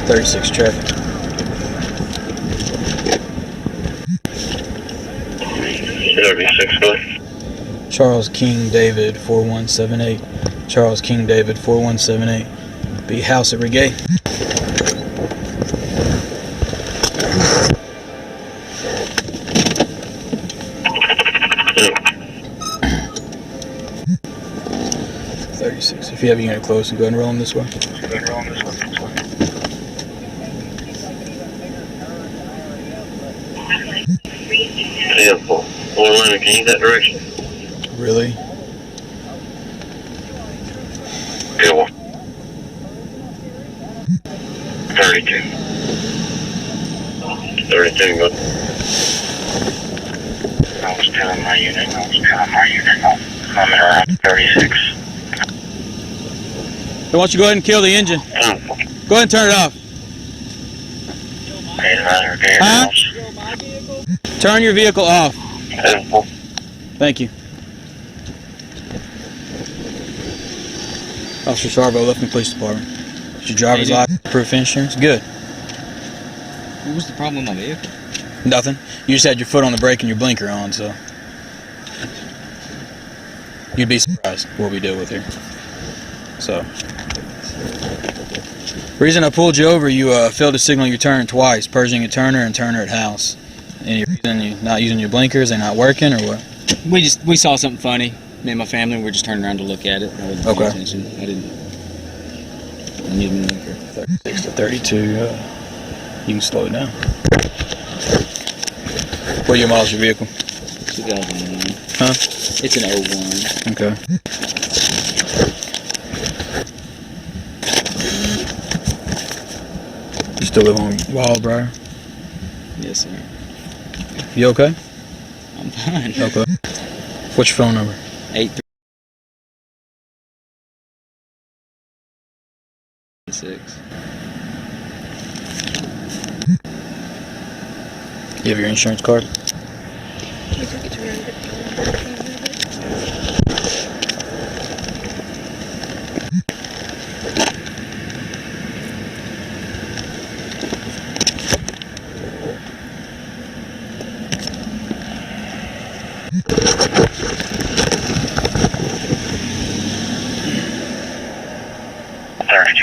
36 traffic. 36 foot. Charles King David 4178. Charles King David 4178. Be house at Reggae. Yeah. 36. If you have your unit close, go ahead and roll them this way. Yeah, four line, can you that direction? Really? Yeah. 32. 32, good. I was telling my unit, I'm around 36. Why don't you go ahead and kill the engine? Go ahead and turn it off. Huh? Turn your vehicle off. Thank you. Officer Sarvo, Lufkin Police Department. Is your driver's license proof insurance? Good. What was the problem with my vehicle? Nothing. You just had your foot on the brake and your blinker on, so you'd be surprised what we deal with here. So, reason I pulled you over, you failed to signal your turn twice, Pershing at Turner and Turner at House. Any reason you not using your blinkers? They not working or what? We saw something funny. Me and my family were just turning around to look at it. I wasn't paying attention. I needed a blinker. 36 to 32. You can slow it down. What year model is your vehicle? 2001. Huh? It's an 01. Okay. You still live on Wildbriar? Yes, sir. You okay? I'm fine. Okay. What's your phone number? 8336. You have your insurance card?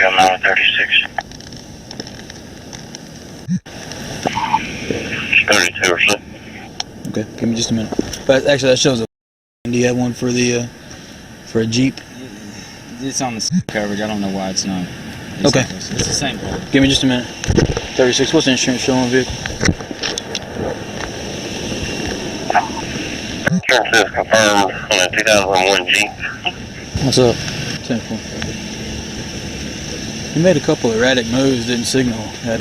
I'm now at 36. It's 32 or so. Okay, give me just a minute. But actually, that shows a. Do you have one for the for a Jeep? It's on the coverage. I don't know why it's not. Okay. It's the same part. Give me just a minute. 36. What's the insurance show on the vehicle? Insurance is confirmed on a 2001 Jeep. What's up? 10-4. He made a couple of erratic moves, didn't signal. Had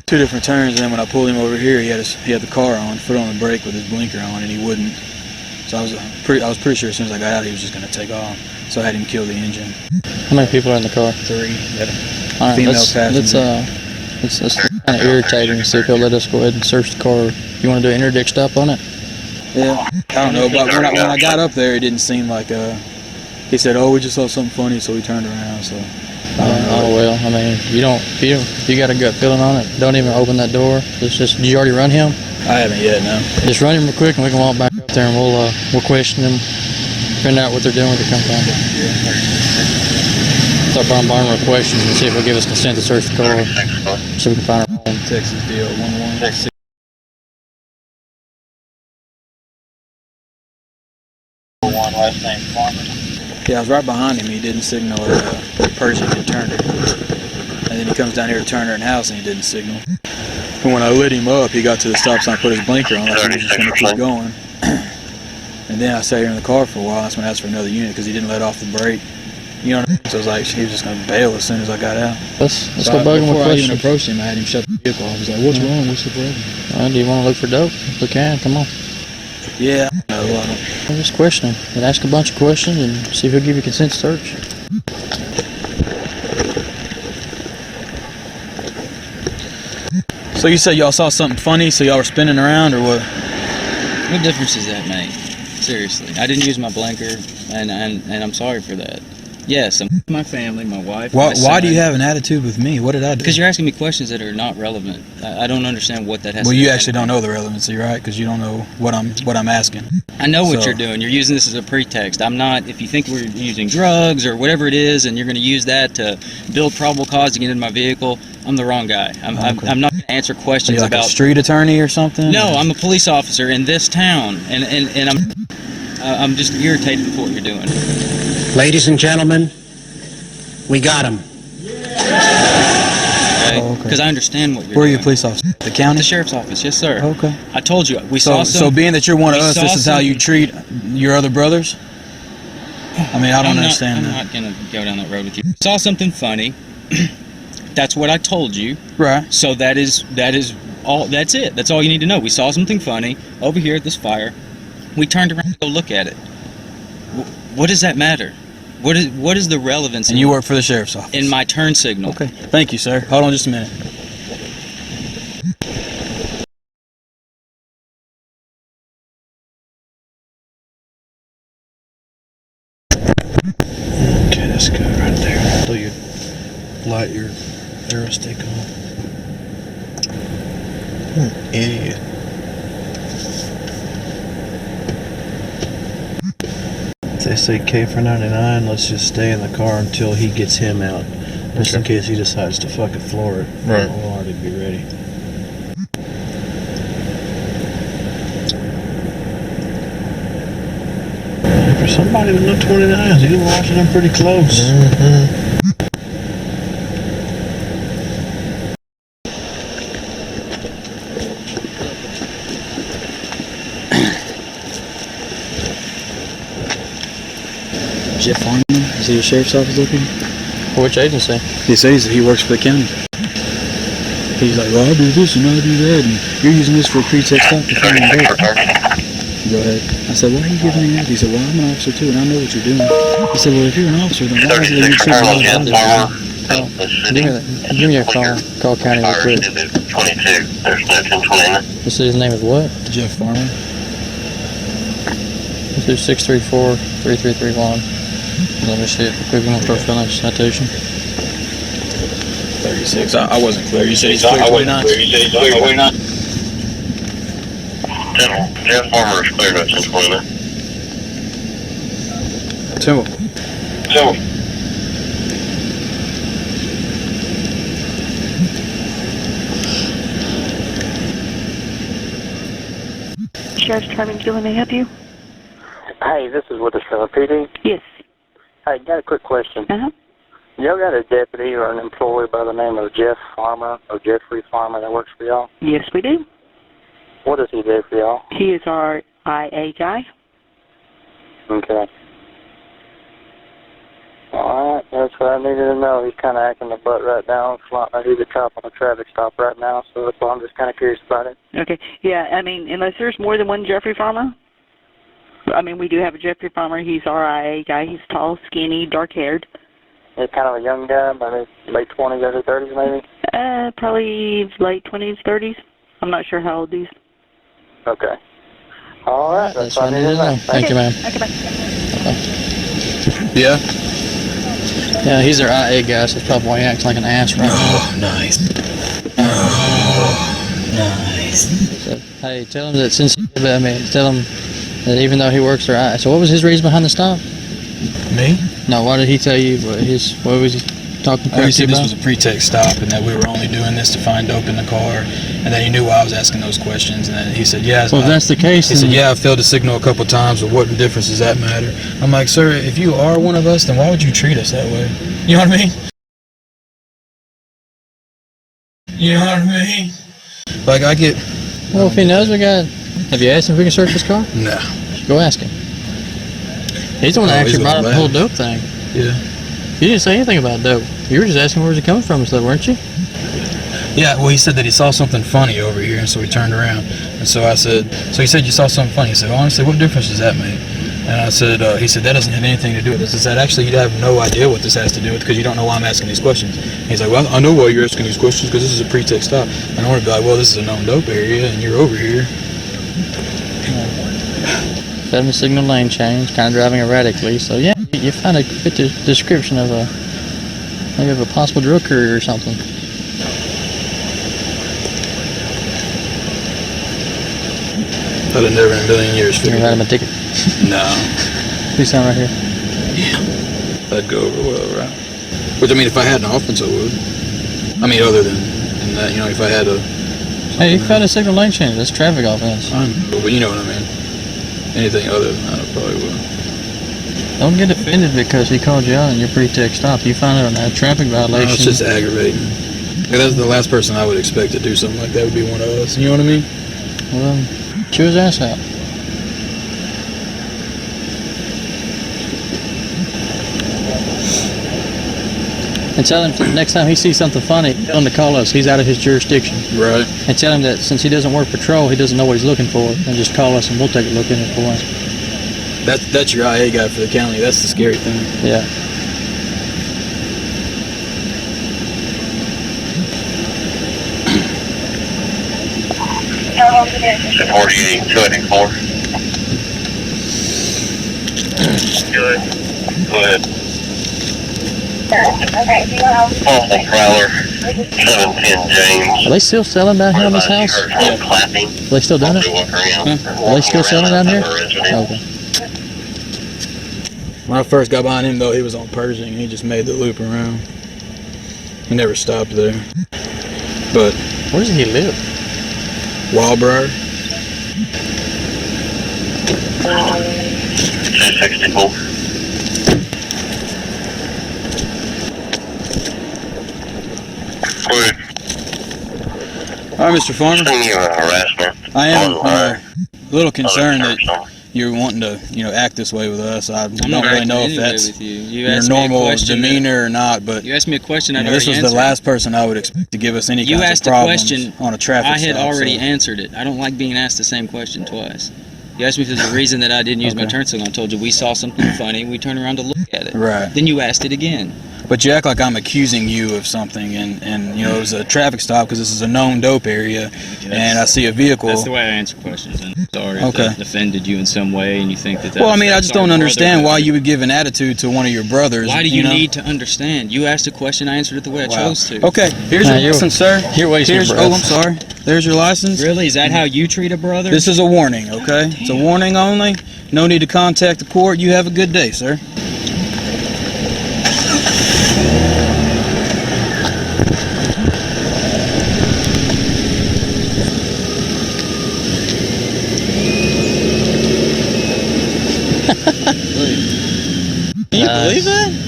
two different turns, and then when I pulled him over here, he had the car on, foot on the brake with his blinker on, and he wouldn't. So I was pretty sure as soon as I got out, he was just going to take off. So I had him kill the engine. How many people are in the car? 3. Had a All right, female let's kind of irritating. See if he'll let us go ahead and search the car. You want to do an interdict stop on it? Yeah, I don't know, but when I got up there, it didn't seem like he said, "Oh, we just saw something funny," so we turned around. So. Oh well, I mean, if you got a gut feeling on it, don't even open that door. Did you already run him? I haven't yet, no. Just run him real quick, and we can walk back up there, and we'll question them, find out what they're doing when they come down. Start bombarding with questions and see if they'll give us consent to search the car, so we can find our own. Texas deal 11. Last name Farmer. Yeah, I was right behind him. He didn't signal at Pershing and Turner. And then he comes down here to Turner and House and he didn't signal. And when I lit him up, he got to the stop sign, put his blinker on. I thought he was just going to keep going. And then I sat here in the car for a while. That's when I asked for another unit because he didn't let off the brake. You know what I mean? So I was like, he was just going to bail as soon as I got out. Let's go bug him with questions. Before I even questions. approached him, I had him shut the vehicle off. I was like, what's wrong? What's the problem? Do you want to look for dope? We can. Come on. Yeah, no, I don't. We'll just question him and ask a bunch of questions and see if he'll give you consent to search. So you said y'all saw something funny, so y'all were spinning around, or what? What difference does that make? Seriously, I didn't use my blinker, and I'm sorry for that. Yes, I'm with my family, my wife. Why do you have an attitude with me? What did I do? Because you're asking me questions that are not relevant. I don't understand what that has to do Well, with you actually don't anything. know the relevancy, right? Because you don't know what I'm asking. I know what So- you're doing. You're using this as a pretext. I'm not. If you think we're using drugs or whatever it is, and you're going to use that to build probable cause to get in my vehicle, I'm the wrong guy. I'm not going to answer Are questions you like about. a street attorney or something? No, I'm a police officer in this town, and I'm just irritated with what you're doing. Ladies and gentlemen, we got him. Oh, okay. Because I understand what you're Where are doing. you a police officer? The county? The sheriff's office, yes, sir. Okay. I told you. We saw So some. being that you're one of we us, saw this is how you treat your other brothers? I mean, I don't understand I'm that. not going to go down that road with you. Saw something funny. That's what I told you. Right. So that is all. That's it. That's all you need to know. We saw something funny over here at this fire. We turned around to go look at it. What does that matter? What is the relevance? And you work for the sheriff's office? in my turn signal. Okay. Thank you, sir. Hold on just a minute. Okay, that's good right there. So you light your arrow stick on. Idiot. They say K for 99, let's just stay in the car until he gets him out. Just in case he decides to fucking floor it. Right. We'll already be ready. For somebody with no 29s, he's watching them pretty close. Jeff Farman? Is he a sheriff's office looking? Which agency? He says that he works for the county. He's like, well, I'll do this and I'll do that, and you're using this for a pretext stop to find him back. Go ahead. I said, why are you giving me that? He said, well, I'm an officer too, and I know what you're doing. He said, well, if you're an officer, then why is it that you're taking all the Give me your phone. Call county real quick. 22. There's no 1029. This his name is what? Jeff Farman? Let's do 634-3331. Let me see if we're going to throw filling citation. 36. I wasn't clear. You said he's clear 29? Jeff Farmer is cleared at 1029. Timber. Sheriff's Department, Gillen, may I help you? Hey, this is with the PD. Yes. Hey, got a quick question. Uh-huh. Y'all got a deputy or an employee by the name of Jeff Farmer or Jeffrey Farmer that works for y'all? Yes, we do. What does he do for y'all? He is our IA guy. Okay. Alright, that's what I needed to know. He's kind of acting the butt right now. He's a cop on a traffic stop right now, so that's why I'm just kind of curious about it. Okay. Yeah, I mean, unless there's more than one Jeffrey Farmer. I mean, we do have a Jeffrey Farmer. He's our IA guy. He's tall, skinny, dark-haired. He's kind of a young guy, maybe late 20s, early 30s maybe? Probably late 20s, 30s. I'm not sure how old he is. Okay. Alright, That's what I needed to know. Thank you, ma'am. Okay, bye. Yeah? Yeah, he's our IA guy, so that's probably why he acts like an ass right now. Oh, nice. So, hey, tell him that tell him that even though he works for IA. So what was his reason behind the stop? Me? No, why did he tell you what was he talking crap He to you said this about? was a pretext stop and that we were only doing this to find dope in the car, and that he knew why I was asking those questions, and then he said, yeah. Well, if that's the case, He said, yeah, I failed to signal a couple times, but what difference does that matter? I'm like, sir, if you are one of us, then why would you treat us that way? You know what I mean? You know what I mean? Like, I get... well, if he knows we got... Have you asked him if we can search his car? Nah. Go ask him. He's the one that Oh, he's actually brought up the looking whole dope thing. Yeah. You didn't say anything about dope. You were just asking where was it coming from and stuff, weren't you? Yeah, well, he said that he saw something funny over here, and so he turned around. And so I said, so he said, you saw something funny. He said, honestly, what difference does that make? And I said, he said, that doesn't have anything to do with this. I said, actually, you have no idea what this has to do with because you don't know why I'm asking these questions. And he's like, well, I know why you're asking these questions because this is a pretext stop. And I want to be like, well, this is a known dope area, and you're over here. Set him a signal lane change, kind of driving erratically. So yeah, You find a fit the description of maybe of a possible drug courier or something. I'd have never in a million years You figured write him it. a ticket. No. Please sign right here. That'd go over well, right? Which, I mean, if I had an offense, I would. I mean, other than that, you know, if I had a... Hey, you found a signal lane change. That's traffic offense. But you know what I mean. Anything other than that, I probably would. Don't get offended because he called you out and your pretext stop. You found out a traffic violation. No, it's just aggravating. That's the last person I would expect to do something like that would be one of us. You know what I mean? Well, chew his ass out. And tell him next time he sees something funny, tell him to call us. He's out of his jurisdiction. Right. And tell him that since he doesn't work patrol, he doesn't know what he's looking for. And just call us and we'll take a look in it for him. That's your IA guy for the county. That's the scary thing. Yeah. So 48, 284. Good. Go ahead. Awful Prowler, 710 James. Are they still selling down here on this house? Yeah. Clapping. Are they still doing it? Are they still selling down here? Okay. When I first got behind him, though, he was on Pershing. He just made the loop around. He never stopped there. But Where does he live? Wildbriar, 264. Quick. all right, Mr. Farmer. Send you a harassment. I am online. a little concerned that Other person. you're wanting to, you know, act this way with us. I I'm don't not really acting know if any way that's with you. You your asked me a normal question demeanor or not, but You asked me a question you I'd know, this was already the answered. last person I would expect to give us any You kinds asked of a problems question, on a traffic I had stop, already so. answered it. I don't like being asked the same question twice. You asked me if there's a reason that I didn't use my Okay. turn signal. I told you we saw something funny. We turned around to look at it. Right. Then you asked it again. But you act like I'm accusing you of something, and you know, it was a traffic stop because this is a known dope area, and I see a vehicle. That's the way I answer questions. And I'm sorry Okay. if that offended you in some way and you think that Well, I mean, I that's just our don't understand why brotherhood. you would give an attitude to one of your brothers. Why do you know? need to understand? You asked a question, I answered it the way I Wow. chose to. Okay, here's your you're- license, sir. you're wasting your Oh, I'm breath. sorry. There's your license. Really? Is that how you treat a brother? This is a warning, okay? It's a warning only. No need to contact the court. You have a good day, sir. Can you believe that?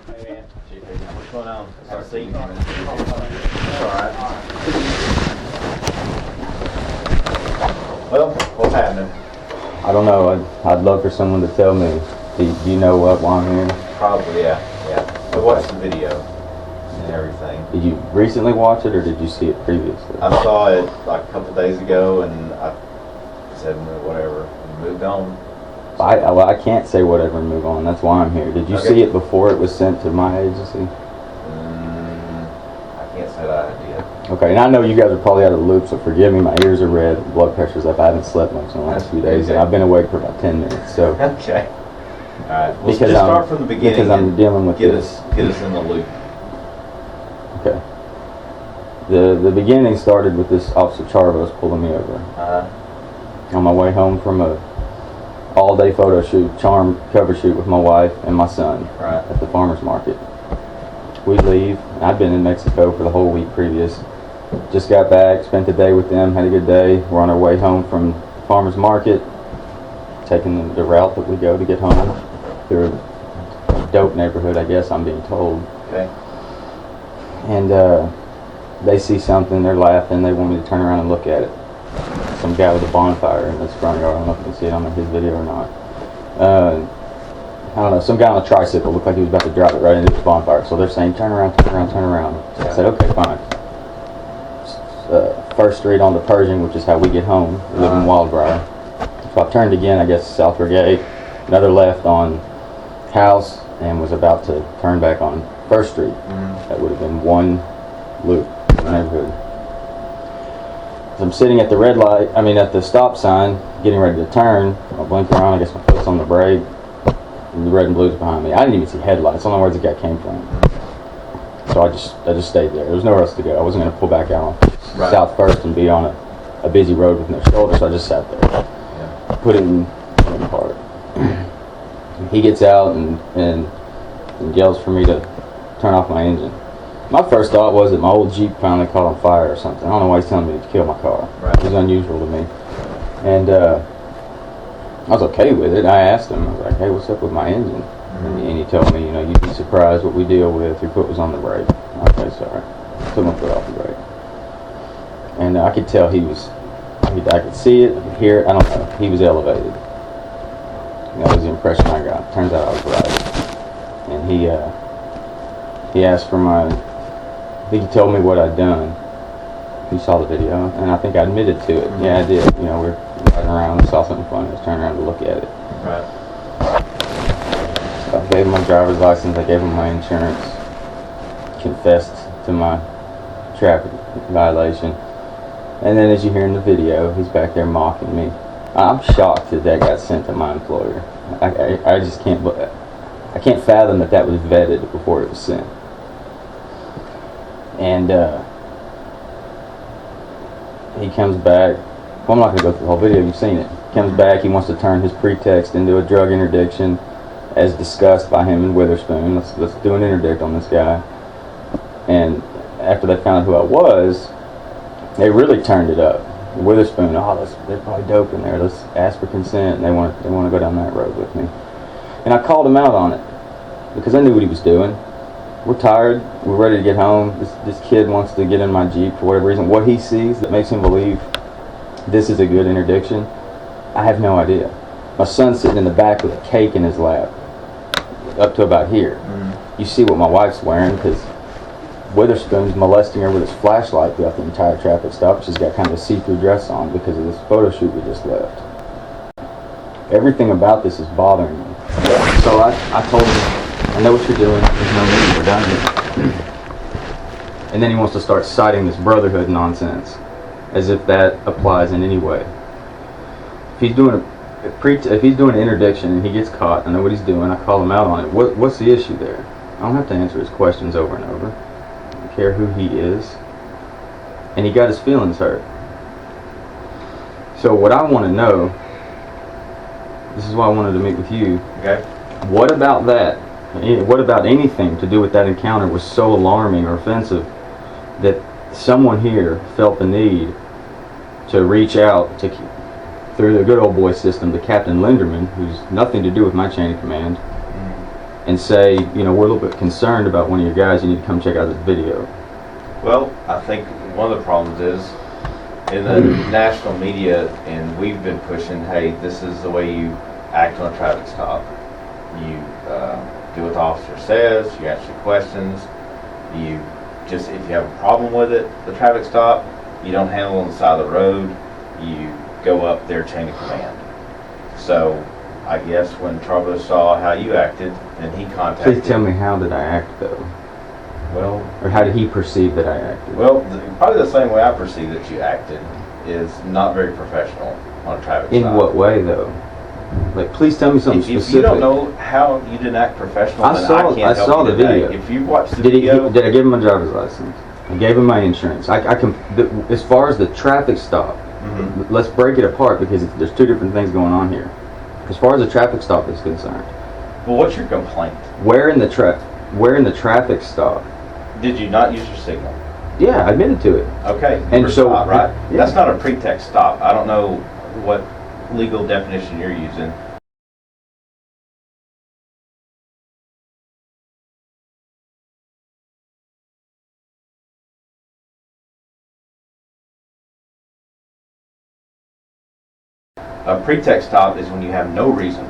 What's going on? Our seat. Alright. Well, what's happening? I don't know. I'd love for someone to tell me. Do you know what why I'm here? Probably, yeah. But what's the video and everything? Did you recently watch it or did you see it previously? I saw it like a couple days ago and I said whatever and moved on. I can't say whatever and move on. That's why I'm here. Did you Okay. see it before it was sent to my agency? I can't say that I did. Okay, and I know you guys are probably out of the loop, so forgive me. My ears are red, blood pressure's up. I haven't slept much in the last few days, and I've been awake for about 10 minutes. So Okay. Alright. Well, Because just I'm- start from the beginning. because I'm and dealing with get this. us in the loop. okay. The beginning started with this Officer Charvos pulling me over on my way home from a all-day photo shoot, charm cover shoot with my wife and my son Right. at the farmer's market. We leave. I'd been in Mexico for the whole week previous. Just got back, spent the day with them, had a good day. We're on our way home from the farmer's market, taking the route that we go to get home through a dope neighborhood, I guess I'm being told. Okay. And they see something, they're laughing, they want me to turn around and look at it. Some guy with a bonfire in his front yard. I don't know if you can see it on his video or not. I don't know, some guy on a tricycle looked like he was about to drive it right into the bonfire. So they're saying, turn around, turn around, turn around. I said, okay, fine. First Street on the Pershing, which is how we get home. We live in Wildbriar. So I turned again, I guess, South Brigade, another left on House, and was about to turn back on First Street. That would have been one loop in the neighborhood. So I'm sitting at the red light, at the stop sign, getting ready to turn. I blink around, I guess my foot's on the brake, and the red and blue's behind me. I didn't even see headlights, I don't know where the guy came from. So I just stayed there. There was nowhere else to go. I wasn't going to pull back out on South First and be on a busy road with no shoulder, so I just sat there. Put it in park. He gets out and yells for me to turn off my engine. My first thought was that my old Jeep finally caught on fire or something. I don't know why he's telling me to kill my car. It was unusual to me. And I was okay with it. I asked him, I was like, hey, what's up with my engine? And he told me, you'd be surprised what we deal with. Your foot was on the brake. Okay, sorry. Took my foot off the brake. And I could tell I could see it, I could hear it, I don't know. He was elevated. That was the impression I got. Turns out I was right. And he asked for I think he told me what I'd done. He saw the video, and I think I admitted to it. Yeah, I did. We're riding around, I saw something funny, I was turning around to look at it. So I gave him my driver's license, I gave him my insurance, confessed to my traffic violation. And then, as you hear in the video, he's back there mocking me. I'm shocked that got sent to my employer. I just can't fathom that was vetted before it was sent. And he comes back. Well, I'm not going to go through the whole video. You've seen it. He comes back. He wants to turn his pretext into a drug interdiction, as discussed by him and Witherspoon. Let's do an interdict on this guy. And after they found out who I was, they really turned it up. Witherspoon, they're probably dope in there. Let's ask for consent. And they want to go down that road with me. And I called him out on it because I knew what he was doing. We're tired. We're ready to get home. This kid wants to get in my Jeep for whatever reason. What he sees that makes him believe this is a good interdiction, I have no idea. My son's sitting in the back with a cake in his lap, up to about here. You see what my wife's wearing because Witherspoon's molesting her with his flashlight throughout the entire traffic stop. She's got kind of a see-through dress on because of this photo shoot we just left. Everything about this is bothering me. So I told him, I know what you're doing. There's no need. We're done here. And then he wants to start citing this brotherhood nonsense, as if that applies in any way. If he's doing an interdiction and he gets caught, I know what he's doing. I call him out on it. What's the issue there? I don't have to answer his questions over and over. Care who he is, and he got his feelings hurt. So what I want to know, this is why I wanted to meet with you. Okay. What about that? What about anything to do with that encounter was so alarming or offensive that someone here felt the need to reach out through the good old boy system to Captain Linderman, who's nothing to do with my chain of command, and say, we're a little bit concerned about one of your guys, you need to come check out this video? Well, I think one of the problems is in the national media, and we've been pushing, hey, this is the way you act on a traffic stop. You do what the officer says, you answer questions, if you have a problem with it, the traffic stop, you don't handle it on the side of the road, you go up their chain of command. So I guess when Travo saw how you acted, then he contacted... Please tell me, how did I act, though? Well... Or how did he perceive that I acted? Well, probably the same way I perceive that you acted is not very professional on a traffic stop. In what way, though? Like, please tell me something specific. If you don't know how you didn't act professional, then I can't help saw you the today. video. If you watched the video... Did I give him my driver's license? I gave him my insurance. As far as the traffic stop, let's break it apart because there's two different things going on here. As far as the traffic stop is concerned. Well, what's your complaint? Where in the traffic stop? Did you not use your signal? Yeah, I admitted to it. Okay. And so, stop, right? Yeah. That's not a pretext stop. I don't know what legal definition you're using. A pretext stop is when you have no reason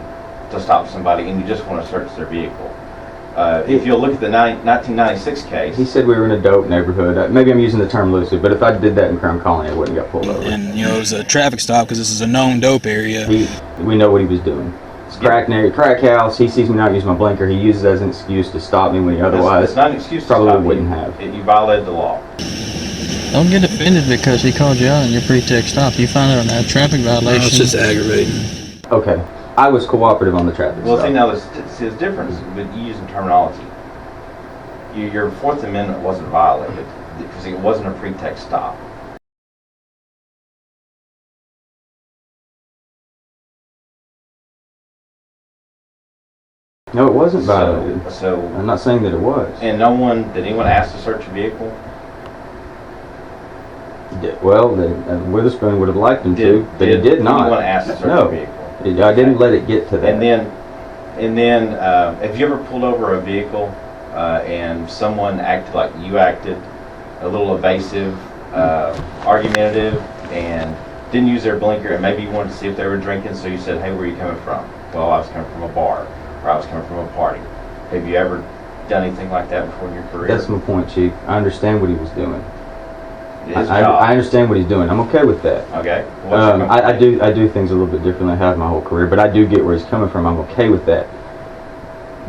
to stop somebody and you just want to search their vehicle. If you'll look at the 1996 case. He said we were in a dope neighborhood. Maybe I'm using the term loosely, but if I did that in Crown Colony, I wouldn't get pulled over. And, you know, it was a traffic stop because this is a known dope area. We know what he was doing. It's crack house. He sees me not use my blinker. He uses it as an excuse to stop me when he otherwise it's not an excuse to probably stop wouldn't you. have. You violated the law. Don't get offended because he called you out on your pretext stop. You find out on a traffic violation. It's just aggravating. Okay. I was cooperative on the traffic Well, stop. see, now there's a difference with you using terminology. Your Fourth Amendment wasn't violated because it wasn't a pretext stop. No, it wasn't violated. So I'm not saying that it was. And did anyone ask to search your vehicle? Well, Witherspoon would have liked him to, but he did not. Anyone ask to search No, your vehicle? I didn't let it get to that. And then, have you ever pulled over a vehicle and someone acted like you acted, a little evasive, argumentative, and didn't use their blinker, and maybe you wanted to see if they were drinking, so you said, "Hey, where are you coming from?" "Well, I was coming from a bar," or "I was coming from a party." Have you ever done anything like that before in your career? That's my point, Chief. I understand what he was doing. His I job. understand what he's doing. I'm okay with that. Okay. What's your I complaint? do things a little bit differently. I have my whole career, but I do get where he's coming from. I'm okay with that.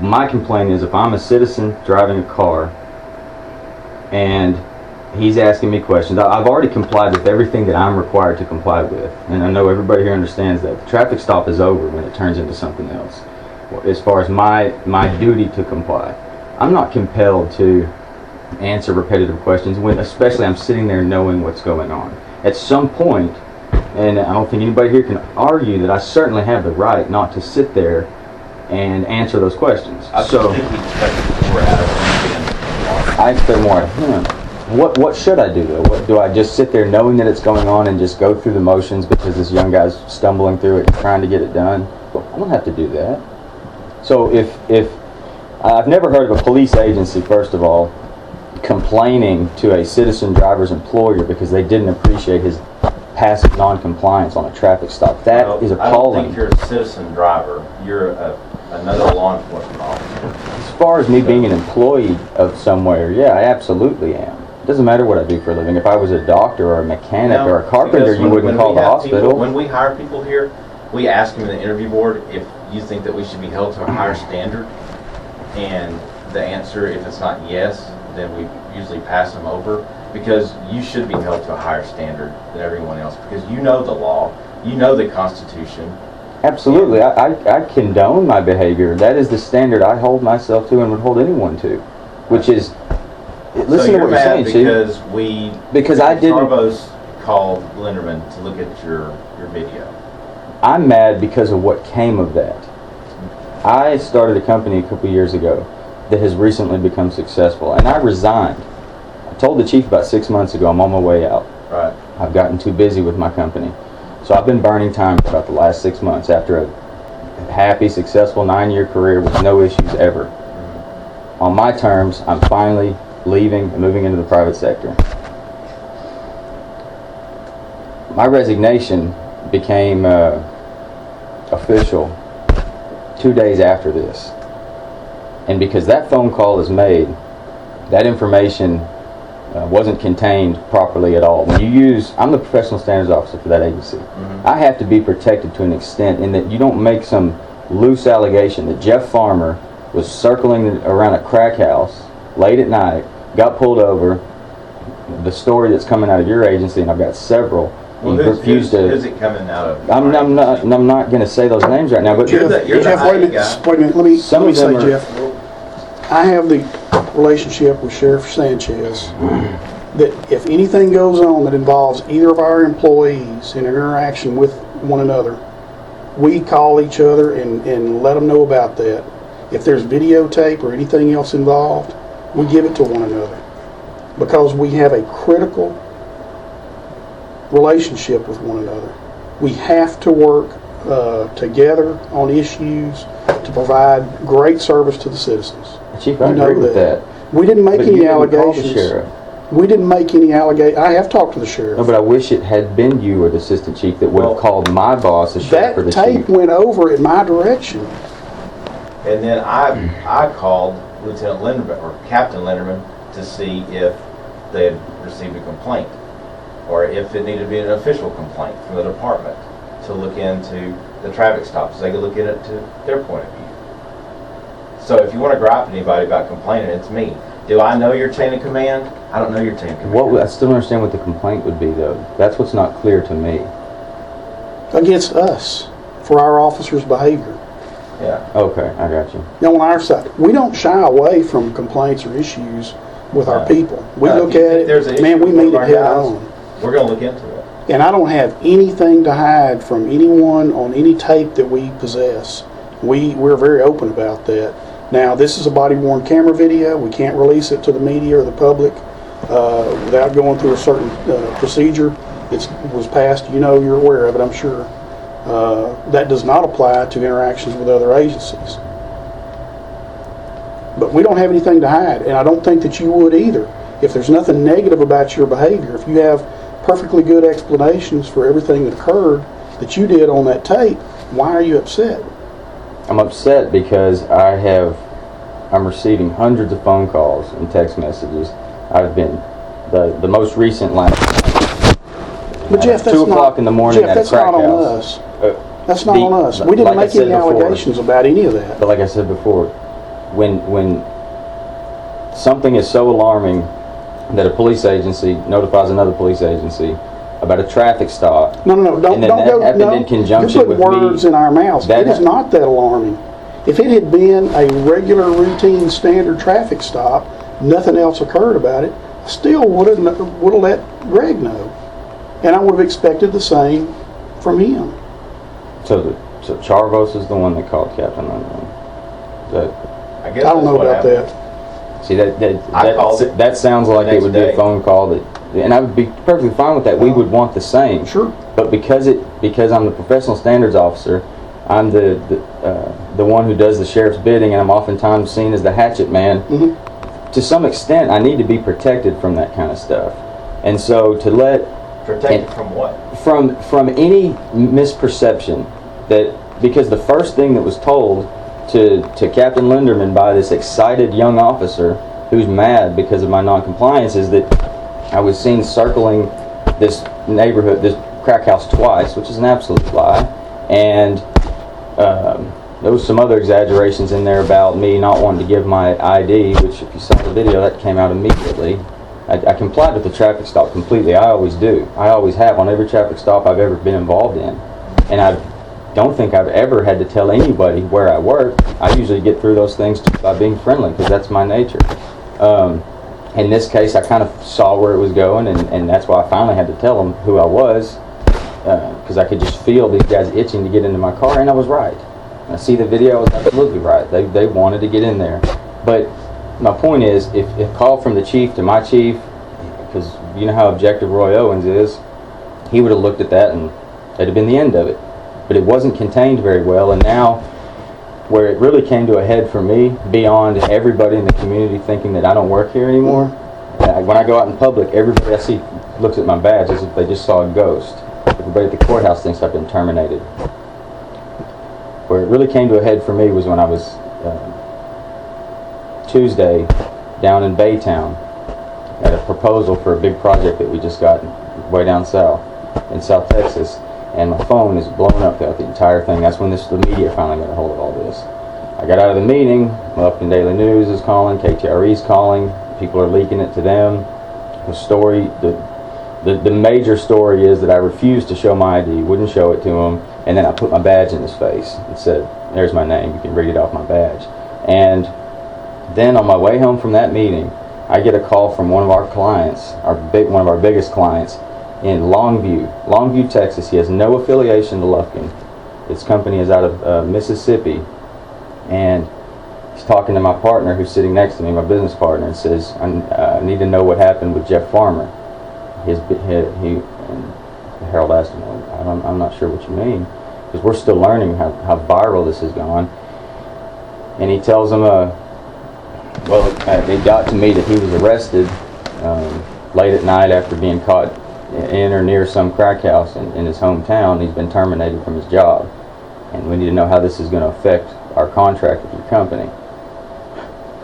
My complaint is if I'm a citizen driving a car and he's asking me questions, I've already complied with everything that I'm required to comply with, and I know everybody here understands that. The traffic stop is over when it turns into something else. As far as my duty to comply, I'm not compelled to answer repetitive questions when especially I'm sitting there knowing what's going on. At some point, and I don't think anybody here can argue that I certainly have the right not to sit there and answer those questions. I think he expected more out of him. I expect more out of him. What should I do though? Do I just sit there knowing that it's going on and just go through the motions because this young guy's stumbling through it and trying to get it done? Well, I don't have to do that. So if I've never heard of a police agency, first of all, complaining to a citizen driver's employer because they didn't appreciate his passive non-compliance on a traffic stop. That is appalling. I don't think you're a citizen driver. You're another law enforcement officer. As far as me being an employee of somewhere, yeah, I absolutely am. It doesn't matter what I do for a living. If I was a doctor or a mechanic or a carpenter, you wouldn't call the hospital. When we hire people here, we ask them in the interview board if you think that we should be held to a higher standard, and the answer, if it's not yes, then we usually pass them over, because you should be held to a higher standard than everyone else, because you know the law, you know the Constitution. Absolutely. I condone my behavior. That is the standard I hold myself to and would hold anyone to, which is, listen to what you're saying, Chief. Because I didn't. Tarbo's called Linderman to look at your video. I'm mad because of what came of that. I started a company a couple years ago that has recently become successful, and I resigned. I told the chief about 6 months ago I'm on my way out. Right. I've gotten too busy with my company. So I've been burning time for about the last 6 months after a happy, successful 9-year career with no issues ever. On my terms, I'm finally leaving and moving into the private sector. My resignation became official 2 days after this. And because that phone call is made, that information wasn't contained properly at all. When you use, I'm the professional standards officer for that agency. I have to be protected to an extent in that you don't make some loose allegation that Jeff Farmer was circling around a crack house late at night, got pulled over. The story that's coming out of your agency, and I've got several. Well, who's it coming out of? I'm not going to say those names right now, but Jeff, wait a minute. Let me say, are, Jeff. I have the relationship with Sheriff Sanchez that if anything goes on that involves either of our employees in interaction with one another, we call each other and let them know about that. If there's videotape or anything else involved, we give it to one another because we have a critical relationship with one another. We have to work together on issues to provide great service to the citizens. Chief, I agree with that. We didn't make any allegations. Call the sheriff. We didn't make any allegations. I have talked to the sheriff. No, but I wish it had been you or the assistant chief that would have called my boss, the sheriff, or the chief. That tape went over in my direction. And then I called Lieutenant Linderman, or Captain Linderman, to see if they had received a complaint, or if it needed to be an official complaint from the department to look into the traffic stops. They could look at it to their point of view. So if you want to gripe at anybody about complaining, it's me. Do I know your chain of command? I don't know your chain of command. I still don't understand what the complaint would be, though. That's what's not clear to me. Against us for our officers' behavior. Yeah. Okay, I got you. Now, on our side, we don't shy away from complaints or issues with our people. We No, look if you at think there's an it, man, issue we with meet it our head guys, on. We're going to look into it. And I don't have anything to hide from anyone on any tape that we possess. We're very open about that. Now, this is a body-worn camera video. We can't release it to the media or the public without going through a certain procedure. It was passed, you're aware of it, I'm sure. That does not apply to interactions with other agencies. But we don't have anything to hide, and I don't think that you would either. If there's nothing negative about your behavior, if you have perfectly good explanations for everything that occurred that you did on that tape, why are you upset? I'm upset because I'm receiving hundreds of phone calls and text messages. I've been, the most recent last But Jeff, that's 2 o'clock in the morning Jeff, at a that's crack not on house. us. That's not on us. We didn't like I make said any before, allegations about any of that. But like I said before, when something is so alarming that a police agency notifies another police agency about a traffic stop, No, don't and then go. that happened No, in conjunction you're putting with words me, in our mouths. that It is ha- not that alarming. If it had been a regular, routine, standard traffic stop, nothing else occurred about it, I still would have let Greg know, and I would have expected the same from him. So Charvos is the one that called Captain Lundgren. I guess I don't that's know what about happened. that. See, I called it that sounds like it next would be day. a phone call that, and I would be perfectly fine with that. We would want the same. Sure. But because I'm the professional standards officer, I'm the one who does the sheriff's bidding, and I'm oftentimes seen as the hatchet man. Mm-hmm. To some extent, I need to be protected from that kind of stuff. And so to let Protected from what? from any misperception, that because the first thing that was told to Captain Linderman by this excited young officer who's mad because of my non-compliance is that I was seen circling this neighborhood, this crack house twice, which is an absolute lie. And there was some other exaggerations in there about me not wanting to give my ID, which if you saw the video, that came out immediately. I complied with the traffic stop completely. I always do. I always have on every traffic stop I've ever been involved in. And I don't think I've ever had to tell anybody where I work. I usually get through those things by being friendly, because that's my nature. In this case, I kind of saw where it was going, and that's why I finally had to tell them who I was, because I could just feel these guys itching to get into my car, and I was right. I see the video, I was absolutely right. They wanted to get in there. But my point is, if call from the chief to my chief, because you know how objective Roy Owens is, he would have looked at that and that'd have been the end of it. But it wasn't contained very well, and now where it really came to a head for me, beyond everybody in the community thinking that I don't work here anymore, when I go out in public, everybody I see looks at my badge as if they just saw a ghost. Everybody at the courthouse thinks I've been terminated. Where it really came to a head for me was when I was Tuesday down in Baytown at a proposal for a big project that we just got way down south in South Texas, and my phone is blowing up throughout the entire thing. That's when the media finally got a hold of all this. I got out of the meeting, Lufkin Daily News is calling, KTRE's calling, people are leaking it to them. The story, the major story is that I refused to show my ID, wouldn't show it to him, and then I put my badge in his face and said, "There's my name, you can read it off my badge." And then on my way home from that meeting, I get a call from one of our clients, one of our biggest clients in Longview, Texas. He has no affiliation to Lufkin. His company is out of Mississippi, and he's talking to my partner who's sitting next to me, my business partner, and says, I need to know what happened with Jeff Farmer. And Harold asked him, I'm not sure what you mean, because we're still learning how viral this has gone. And he tells him, it got to me that he was arrested late at night after being caught in or near some crack house in his hometown. He's been terminated from his job, and we need to know how this is going to affect our contract with your company.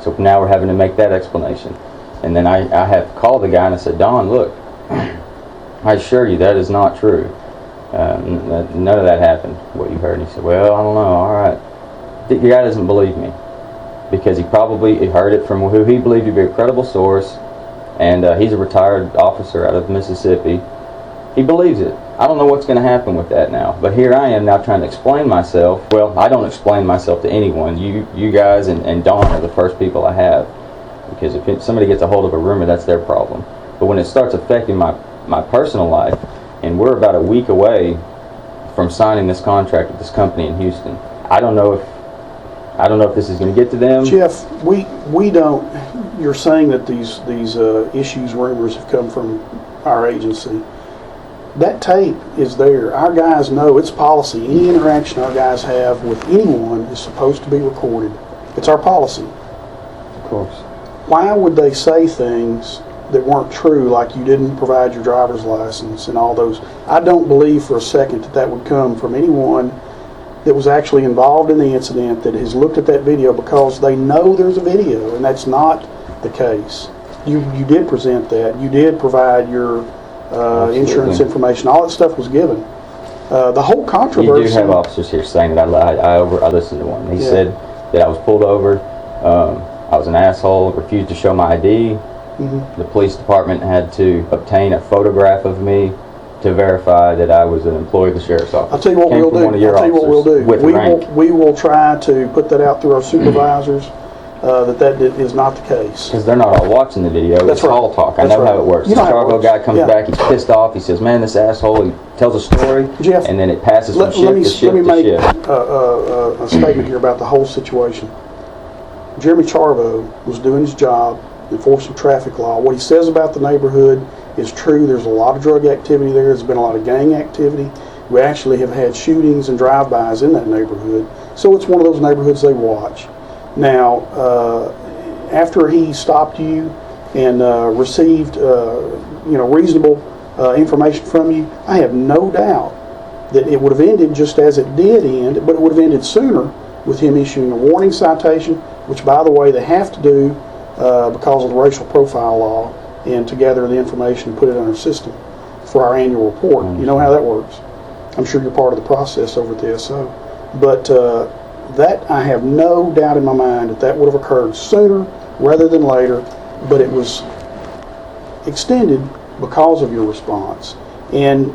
So now we're having to make that explanation. And then I have called the guy and I said, Don, look, I assure you that is not true. None of that happened, what you heard. And he said, well, I don't know, all right. The guy doesn't believe me because he heard it from who he believed to be a credible source, and he's a retired officer out of Mississippi. He believes it. I don't know what's going to happen with that now, but here I am now trying to explain myself. Well, I don't explain myself to anyone. You guys and Dawn are the first people I have, because if somebody gets a hold of a rumor, that's their problem. But when it starts affecting my personal life, and we're about a week away from signing this contract with this company in Houston, I don't know if this is going to get to them. Jeff, we don't. You're saying that these issues, rumors have come from our agency. That tape is there. Our guys know it's policy. Any interaction our guys have with anyone is supposed to be recorded. It's our policy. Of course. Why would they say things that weren't true, like you didn't provide your driver's license and all those? I don't believe for a second that would come from anyone that was actually involved in the incident that has looked at that video, because they know there's a video, and that's not the case. You did present that. You did provide your insurance information. All that stuff was given. The whole controversy. You do have officers here saying that I listened to one. He said that I was pulled over. I was an asshole. Refused to show my ID. The police department had to obtain a photograph of me to verify that I was an employee of the sheriff's office. I'll tell you what we'll do. We will try to put that out through our supervisors. That is not the case. Because they're not all watching the video. That's it's all talk. I know how it works. The Chicago guy comes back, he's pissed off, he says, man, this asshole, he tells a story, Jeff, and then it passes from shift to shift to shift. Let me make a statement here about the whole situation. Jeremy Charvo was doing his job, enforcing traffic law. What he says about the neighborhood is true. There's a lot of drug activity there. There's been a lot of gang activity. We actually have had shootings and drive-bys in that neighborhood. So it's one of those neighborhoods they watch. Now, after he stopped you and received, reasonable information from you, I have no doubt that it would have ended just as it did end, but it would have ended sooner with him issuing a warning citation, which, by the way, they have to do because of the racial profile law, and to gather the information and put it in our system for our annual report. You know how that works. I'm sure you're part of the process over at the SO. But that, I have no doubt in my mind that would have occurred sooner rather than later, but it was extended because of your response. And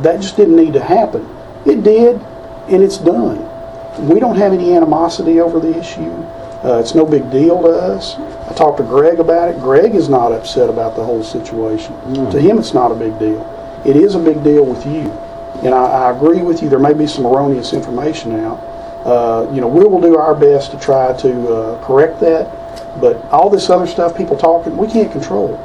that just didn't need to happen. It did, and it's done. We don't have any animosity over the issue. It's no big deal to us. I talked to Greg about it. Greg is not upset about the whole situation. To him, it's not a big deal. It is a big deal with you. And I agree with you. There may be some erroneous information out. We will do our best to try to correct that. But all this other stuff, people talking, we can't control.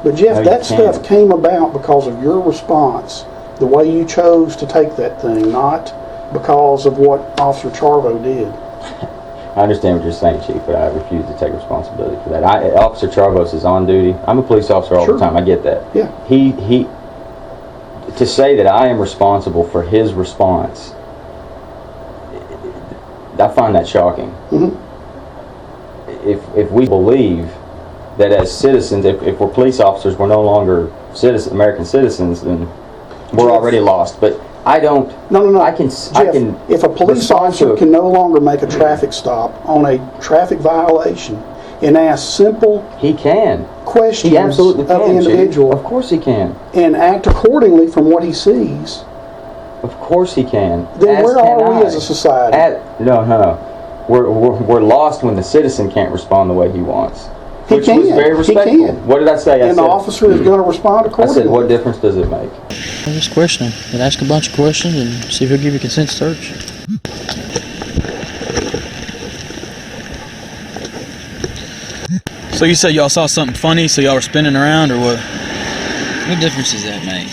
But Jeff, that stuff came about because of your response, the way you chose to take that thing, not because of what Officer Charvo did. I understand what you're saying, Chief, but I refuse to take responsibility for that. Officer Charvos is on duty. I'm a police officer all the time. I get that. Yeah. He to say that I am responsible for his response, I find that shocking. If we believe that as citizens, if we're police officers, we're no longer American citizens, then we're already lost. But I don't. No. Jeff, if a police officer can no longer make a traffic stop on a traffic violation and ask simple questions he absolutely can, of the individual, Chief. Of course he can, and act accordingly from what he sees, of course he can. Then where are we as a society? No. We're lost when the citizen can't respond the way he wants. Which was very respectful. He can. What did I say? The officer is going to respond accordingly. I said, what difference does it make? Just question him and ask a bunch of questions and see if he'll give you consent to search. So you said y'all saw something funny, so y'all were spinning around, or what? What difference does that make?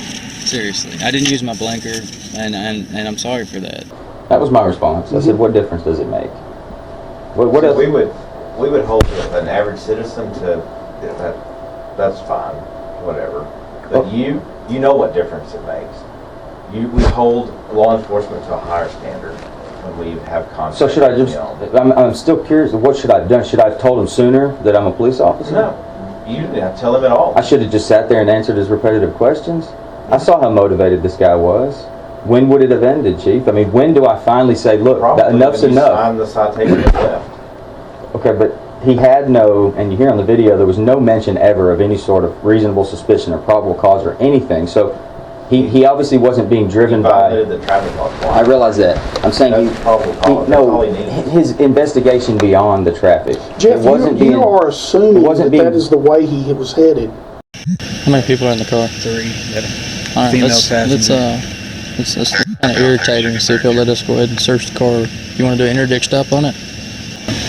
Seriously, I didn't use my blinker, and I'm sorry for that. That was my response. I said, what difference does it make? What else? We would hold an average citizen to that's fine, whatever. But you know what difference it makes. We hold law enforcement to a higher standard. when we have contact. So should I just, I'm still curious, what should I have done? Should I have told him sooner that I'm a police officer? No, you didn't have to tell him at all. I should have just sat there and answered his repetitive questions. I saw how motivated this guy was. When would it have ended, Chief? I mean, when do I finally say, look, Probably enough's when you enough? signed the citation and left. Okay, but he had no, and you hear on the video, there was no mention ever of any sort of reasonable suspicion or probable cause or anything. So he obviously wasn't being driven He by... violated the traffic law twice. I realize that. I'm saying That's probable cause. That's all he needs. his investigation beyond the traffic. Jeff, you are assuming that is the way he was headed. How many people are in the car? 3. Got a All right, female let's kind of irritating. See if he'll let us go ahead and search the car. You want to do an interdict stop on it?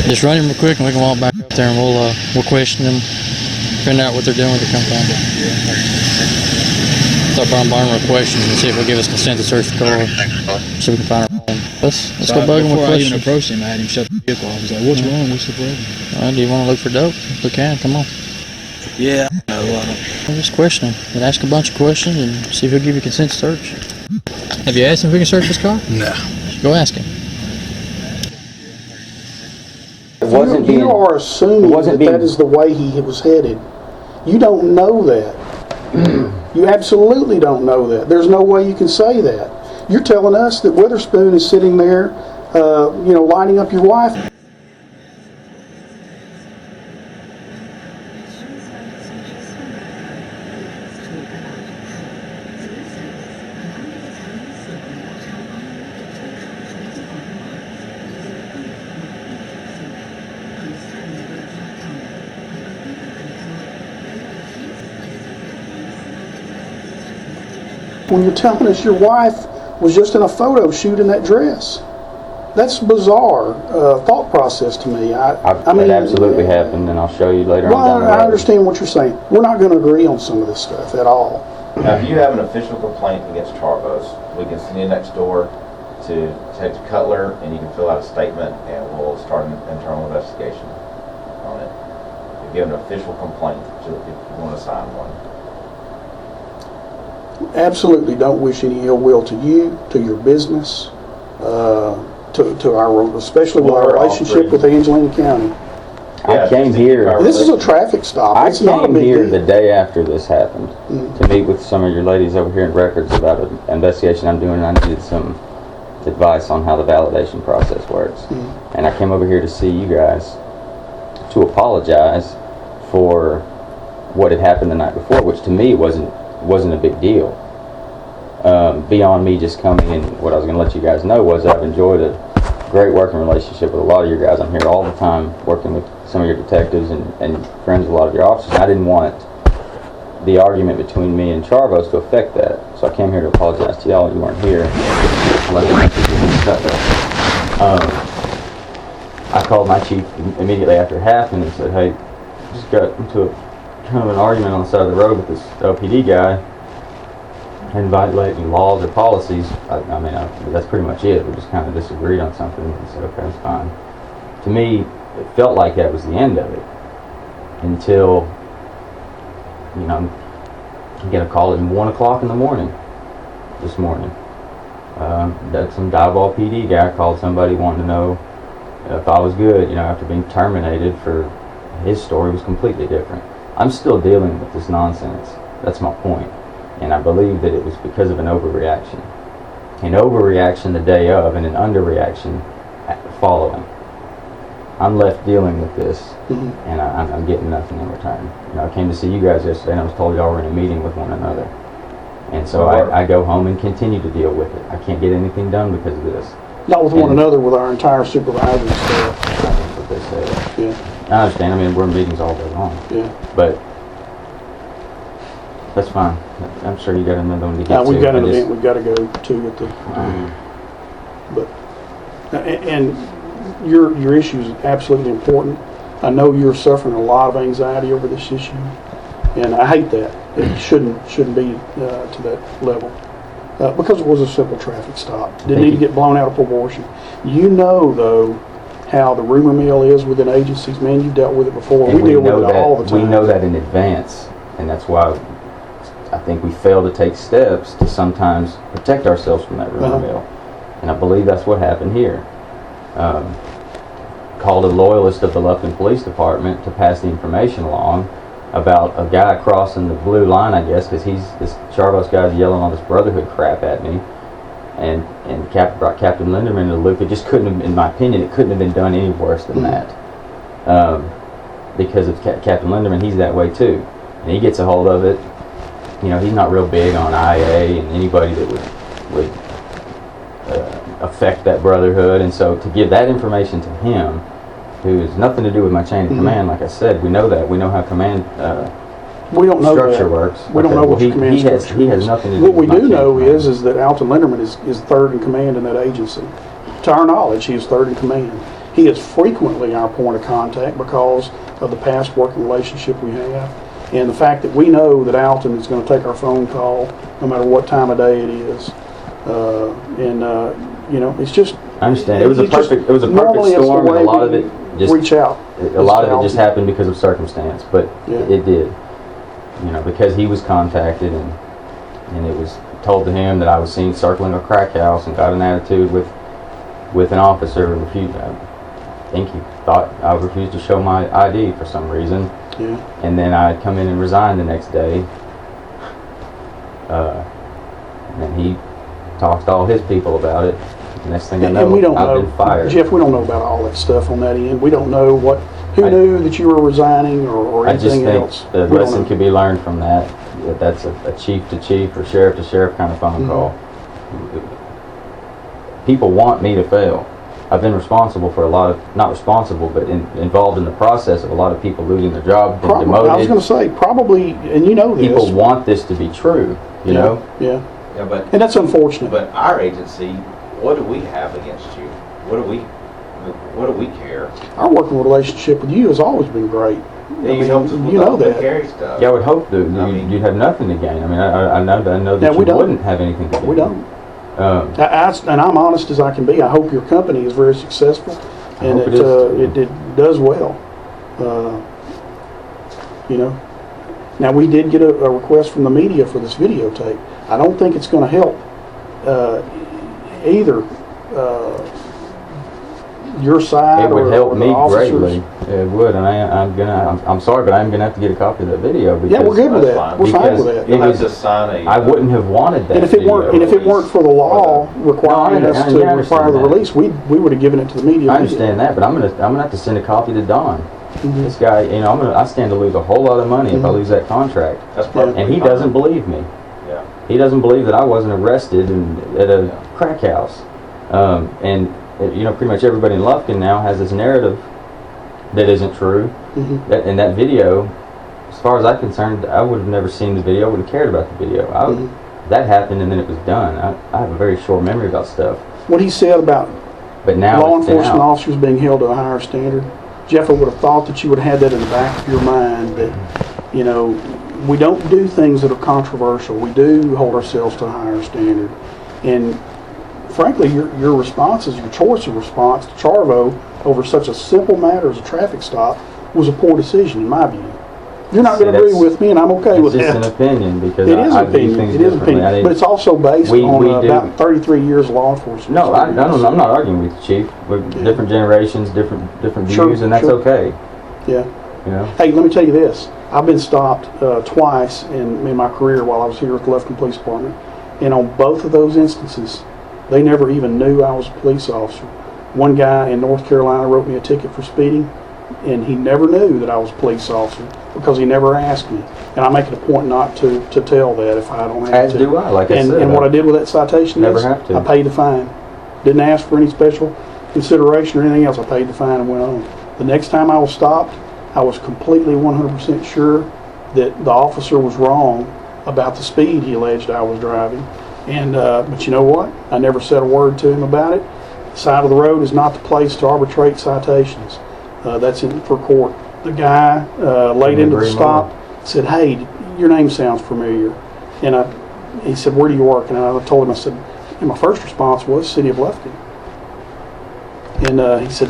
Just run him real quick, and we can walk back up there, and we'll question them, find out what they're doing with the compound. Start bombarding with questions and see if he'll give us consent to search the car, so we can find our home. Let's go bug him with Before I even questions. approached him, I had him shut the vehicle off. I was like, what's wrong? What's the problem? Do you want to look for dope? We can. Come on. Yeah, no, We'll just question him and ask a bunch of questions and see if he'll give you consent to search. Have you asked him if we can search his car? no. Go ask him. You are assuming that is the way he was headed. You don't know that. You absolutely don't know that. There's no way you can say that. You're telling us that Witherspoon is sitting there, lining up your wife. When you're telling us your wife was just in a photo shoot in that dress. That's bizarre thought process to me. I mean, it absolutely happened, and I'll show you later on down the road. I understand what you're saying. We're not going to agree on some of this stuff at all. Now, if you have an official complaint against Charvos, we can send you next door to Detective Cutler, and you can fill out a statement, and we'll start an internal investigation on it. If you have an official complaint, if you want to sign one. Absolutely don't wish any ill will to you, to your business, to our, especially with our relationship with Angelina County. I came here. This is a traffic stop. I It's not a came big here deal. the day after this happened to meet with some of your ladies over here in records about an investigation I'm doing, and I needed some advice on how the validation process works. And I came over here to see you guys to apologize for what had happened the night before, which to me wasn't a big deal. Beyond me just coming in, what I was going to let you guys know was I've enjoyed a great working relationship with a lot of your guys. I'm here all the time working with some of your detectives and friends with a lot of your officers. I didn't want the argument between me and Charvos to affect that. So I came here to apologize to y'all. You weren't here. I called my chief immediately after it happened and said, hey, just got into kind of an argument on the side of the road with this LPD guy and violating laws or policies. That's pretty much it. We just kind of disagreed on something and said, okay, that's fine. To me, it felt like that was the end of it until, I get a call at 1 o'clock in the morning this morning. That some Diboll PD guy called somebody wanting to know if I was good, after being terminated for his story was completely different. I'm still dealing with this nonsense. That's my point. And I believe that it was because of an overreaction. An overreaction the day of and an underreaction following. I'm left dealing with this, and I'm getting nothing in return. I came to see you guys yesterday, and I was told y'all were in a meeting with one another. And so I go home and continue to deal with it. I can't get anything done because of this. Not with one another, with our entire supervisory staff. That's what they say. Yeah. I understand. We're in meetings all day long. Yeah. But that's fine. I'm sure you got another one to get Now, to. we've got an event we've got to go to at the. And your issue is absolutely important. I know you're suffering a lot of anxiety over this issue, and I hate that. It shouldn't be to that level because it was a simple traffic stop. Didn't need to get blown out of proportion. You know, though, how the rumor mill is within agencies. Man, you've dealt with it before. And we deal with it all the time. We know that in advance, and that's why I think we fail to take steps to sometimes protect ourselves from that rumor mill. and I believe that's what happened here. Called a loyalist of the Lufkin Police Department to pass the information along about a guy crossing the blue line, I guess, because this Charvos guy's yelling all this Brotherhood crap at me, and brought Captain Linderman into the loop. It just couldn't have, in my opinion, it couldn't have been done any worse than that. Because of Captain Linderman, he's that way too, and he gets a hold of it. You know, he's not real big on IA and anybody that would affect that Brotherhood, and so to give that information to him, who has nothing to do with my chain of command, like I said, we know that. We know how command we don't know structure that. works. We don't know what your command structure he has nothing to do What with we my do chain of know command. is that Alton Linderman is third in command in that agency. To our knowledge, he is third in command. He is frequently our point of contact because of the past working relationship we have, and the fact that we know that Alton is going to take our phone call no matter what time of day it is. You know, it's just. I understand. It was a perfect normally it's the storm, and way a lot of we it just reach out. a lot of it just happened because of circumstance, but it did. You know, because he was contacted and it was told to him that I was seen circling a crack house and got an attitude with an officer and refused. I think he thought I refused to show my ID for some reason. Yeah. And then I'd come in and resign the next day. And he talked to all his people about it. Next thing I know, And we don't I've know, been fired. Jeff, we don't know about all that stuff on that end. We don't know who knew that you were resigning or I just anything think else. the We don't lesson know. could be learned from that. That's a chief to chief or sheriff to sheriff kind of phone call. People want me to fail. I've been responsible for a lot of, not responsible, but involved in the process of a lot of people losing their job, being demoted. I was going to say, probably, and you know this. People want this to be true, you know? Yeah. Yeah, but And that's unfortunate. But our agency, what do we have against you? What do we care? Our working relationship with you has always been great. You helped us with you know all the that. carry stuff. Yeah, I would hope that you'd have nothing to gain. I mean, I know that Yeah, you we don't. wouldn't have anything to gain. We don't. Um, And I'm honest as I can be. I hope your company is very successful and hope it does well. You know. Now we did get a request from the media for this videotape. I don't think it's going to help either your side It would or help the me officers. greatly. It would, and I'm sorry, but I'm gonna have to get a copy of that video because Yeah, we're good with That's that. fine. We're fine because with that. You'll have was- to sign a. I wouldn't have wanted that. And if it video. weren't for the law requiring No, I us to understand require the that. release, we would have given it to the media. I understand that, but I'm gonna have to send a copy to Don. Mhm. This guy, you know, I stand to lose a whole lot of money if I lose that contract, That's perfectly and he fine. doesn't believe me. Yeah. He doesn't believe that I wasn't arrested at a crack house. And you know, pretty much everybody in Lufkin now has this narrative that isn't true. Mhm. That video, as far as I'm concerned, I would have never seen the video. Would have cared about the video. That happened and then it was done. I have a very short memory about stuff. What he said about But now law it's been enforcement out. officers being held to a higher standard, Jeff, I would have thought that you would have had that in the back of your mind that, you know, we don't do things that are controversial. We do hold ourselves to a higher standard. And frankly, your responses, your choice of response to Charvo over such a simple matter as a traffic stop was a poor decision in my view. You're not See, going to agree that's- with me, and I'm okay with It's just that. an opinion because It is I an view opinion. things It is an differently. opinion, but it's also based We on do. about 33 years of law enforcement. No, I'm experience. not arguing with you, Chief. We're different generations, different Sure, views, and that's sure. okay. Yeah. You know. Hey, let me tell you this. I've been stopped twice in my career while I was here at the Lufkin Police Department, and on both of those instances, they never even knew I was a police officer. One guy in North Carolina wrote me a ticket for speeding, and he never knew that I was a police officer because he never asked me. And I make it a point not to tell that if I don't have As to. do I, like I and, said. And what I did with that citation Never is have to. I paid the fine. Didn't ask for any special consideration or anything else. I paid the fine and went on. The next time I was stopped, I was completely 100% sure that the officer was wrong about the speed he alleged I was driving. And but you know what? I never said a word to him about it. The side of the road is not the place to arbitrate citations. That's for court. The guy laid into the stop, said, "Hey, your name sounds familiar." And he said, "Where do you work?" And I told him, I said, and my first response was City of Lufkin. And he said,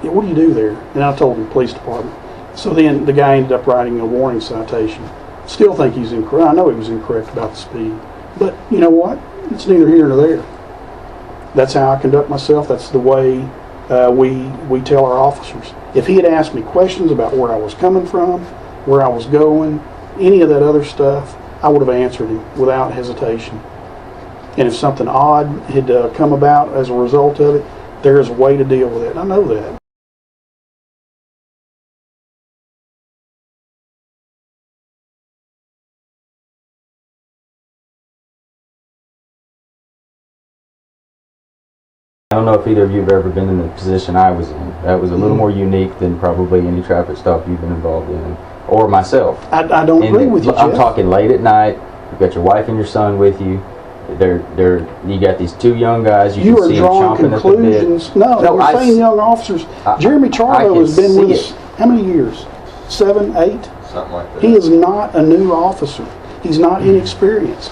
yeah, "What do you do there?" And I told him, police department. So then the guy ended up writing a warning citation. Still think he's incorrect. I know he was incorrect about the speed. But you know what? It's neither here nor there. That's how I conduct myself. That's the way we tell our officers. If he had asked me questions about where I was coming from, where I was going, any of that other stuff, I would have answered him without hesitation. And if something odd had come about as a result of it, there is a way to deal with it. And I know that. I don't know if either of you have ever been in the position I was in. That was a little more unique than probably any traffic stop you've been involved in, or myself. I don't agree with you, I'm Jeff. talking late at night. You've got your wife and your son with you. You got these two young guys. You can are see them drawing chomping conclusions. at the bit. No, you're saying young officers. Jeremy Charlo has been with us how many years? 7, 8? Something like that. He is not a new officer. He's not inexperienced.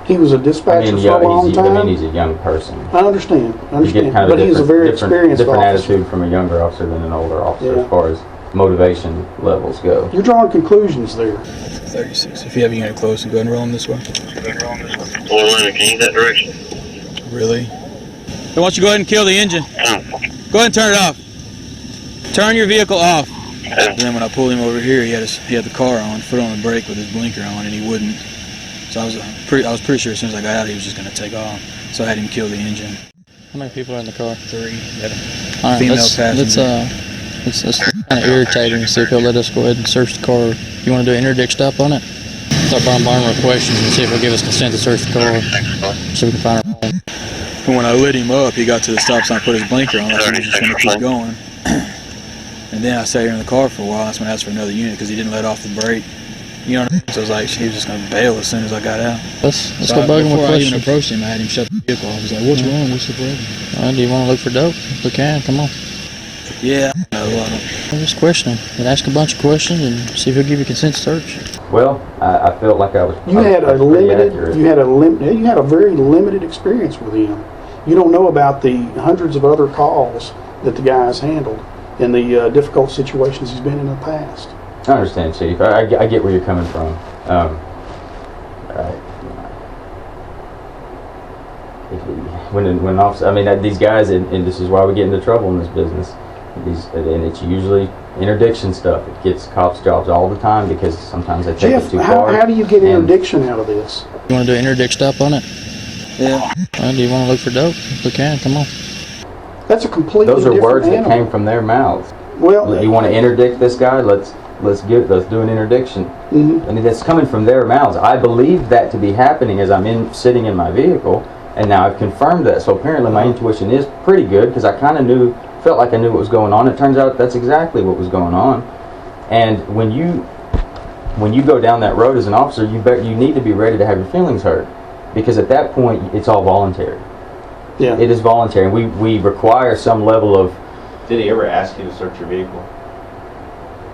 He was a dispatcher for a long time. I mean, he's a young person. I understand. You get kind of But he's a very experienced different officer. attitude from a younger officer than an older officer Yeah. as far as motivation levels go. You're drawing conclusions there. 36. If you have a unit close, and go ahead and roll them this way. Can you that direction? Really? Then why don't you go ahead and kill the engine? Go ahead and turn it off. Turn your vehicle off. And then when I pulled him over here, he had the car on, foot on the brake with his blinker on, and he wouldn't. So I was pretty sure as soon as I got out, he was just going to take off. So I had him kill the engine. How many people are in the car? 3. Had a All right, female let's passenger. it's kind of irritating. So if you'll let us go ahead and search the car, you want to do an interdict stop on it? Start bombarding with questions and see if he'll give us consent to search the car, so we can find our home. And when I lit him up, he got to the stop sign, put his blinker on. That's when he was just going to keep going. And then I sat here in the car for a while. That's when I asked for another unit because he didn't let off the brake. You know what I mean? So it was like he was just going to bail as soon as I got out. Let's go bug him with Before I even questions. approached him, I had him shut the vehicle off. I was like, what's wrong? What's the problem? Do you want to look for dope? We can. Come on. Yeah, no, I don't. We'll just question him and ask a bunch of questions and see if he'll give you consent to search. Well, I felt like I was. You had a pretty limited. accurate. You had a very limited experience with him. You don't know about the hundreds of other calls that the guy has handled and the difficult situations he's been in the past. I understand, Chief. I get where you're coming from. When officer, I mean, these guys, and this is why we get into trouble in this business. And it's usually interdiction stuff. It gets cops jobs all the time because sometimes they take Jeff, it too far. how do you get interdiction out of this? You want to do an interdict stop on it? Yeah. Do you want to look for dope? We can. Come on. That's a completely Those are different words animal. that came from their mouths. Well, You want to interdict this guy? Let's do an interdiction. Mhm. I mean, that's coming from their mouths. I believe that to be happening as I'm sitting in my vehicle, and now I've confirmed that. So apparently my intuition is pretty good because I kind of felt like I knew what was going on. It turns out that's exactly what was going on. And when you go down that road as an officer, you need to be ready to have your feelings hurt, because at that point it's all voluntary. Yeah. It is voluntary. We require some level of. Did he ever ask you to search your vehicle?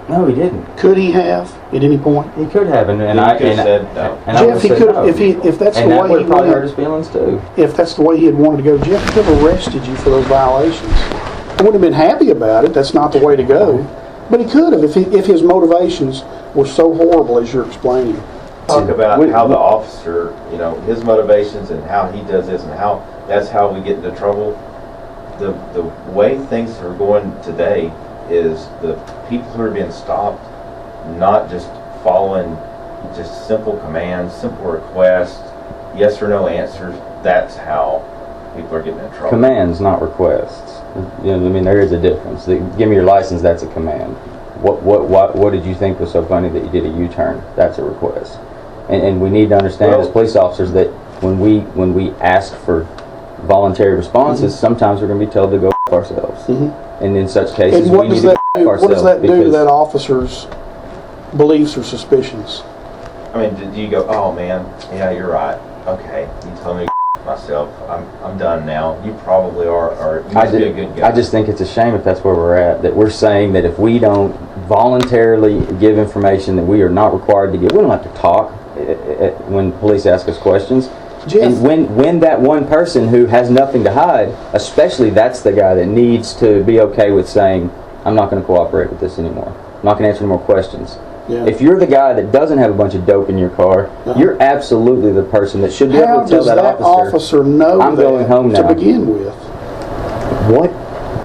No, he didn't. Could he have at any point? He could have, and He I could have said no. And I Jeff, he would've could said no. if that's And the that way would he have probably hurt went. his feelings too. If that's the way he had wanted to go, Jeff could have arrested you for those violations. I wouldn't have been happy about it. That's not the way to go. But he could have if his motivations were so horrible as you're explaining. Talk about how the officer, his motivations and how he does this and how that's how we get into trouble. The way things are going today is the people who are being stopped not just following just simple commands, simple requests, yes or no answers. That's how people are getting in trouble. Commands, not requests. I mean, there is a difference. Give me your license. That's a command. What did you think was so funny that you did a U-turn? That's a request. And we need to understand as police officers that when we ask for voluntary responses, sometimes we're going to be told to go f ourselves. And in such cases, And what we need does that to do? f What does ourselves that do to that officer's beliefs or suspicions? I mean, do you go, oh man, yeah, you're right. Okay, you told me to myself. I'm done now. You probably are, or you must be a good guy. I just think it's a shame if that's where we're at, that we're saying that if we don't voluntarily give information that we are not required to give, we don't have to talk when police ask us questions. Jeff, And when that one person who has nothing to hide, especially that's the guy that needs to be okay with saying, I'm not going to cooperate with this anymore. I'm not going to answer any more questions. Yeah. If you're the guy that doesn't have a bunch of dope in your car, you're absolutely the person that should be How able to tell does that officer know I'm that going home now. to begin with? What?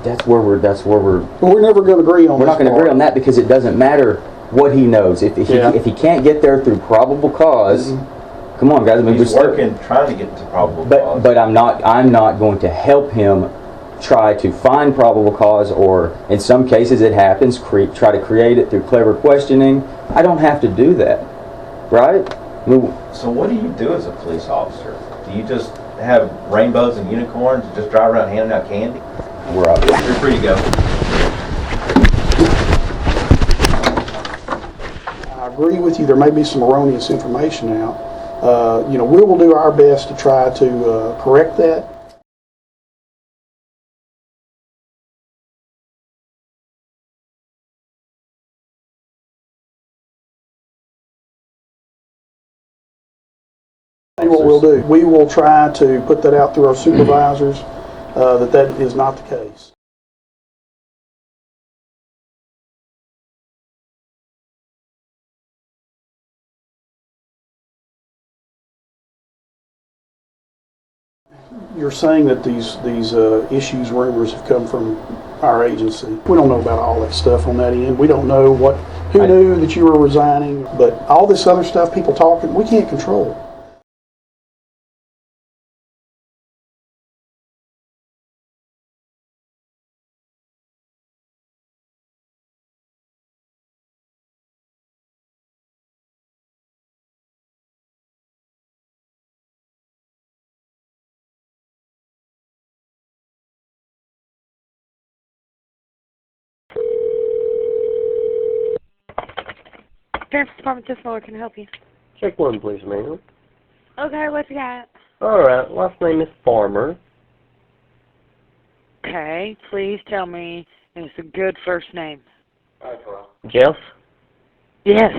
That's where we're. Well, we're never going to agree on. We're not going to agree on that because it doesn't matter what he knows. If he can't get there through probable cause, come on, guys. I mean, He's working, trying to get to probable cause. But I'm not going to help him try to find probable cause, or in some cases it happens. Try to create it through clever questioning. I don't have to do that, right? So what do you do as a police officer? Do you just have rainbows and unicorns and just drive around handing out candy? We're up. You're free to go. I agree with you. There may be some erroneous information out. We will do our best to try to correct that. What we'll do, we will try to put that out through our supervisors that is not the case. You're saying that these issues, rumors have come from our agency. We don't know about all that stuff on that end. We don't know who knew that you were resigning, but all this other stuff, people talking, we can't control. Sheriff's Department, this Miller, can I help you? Check one, please, ma'am. Okay, what you got? Alright, last name is Farmer. Okay, please tell me it's a good first name. Jeff? Yes.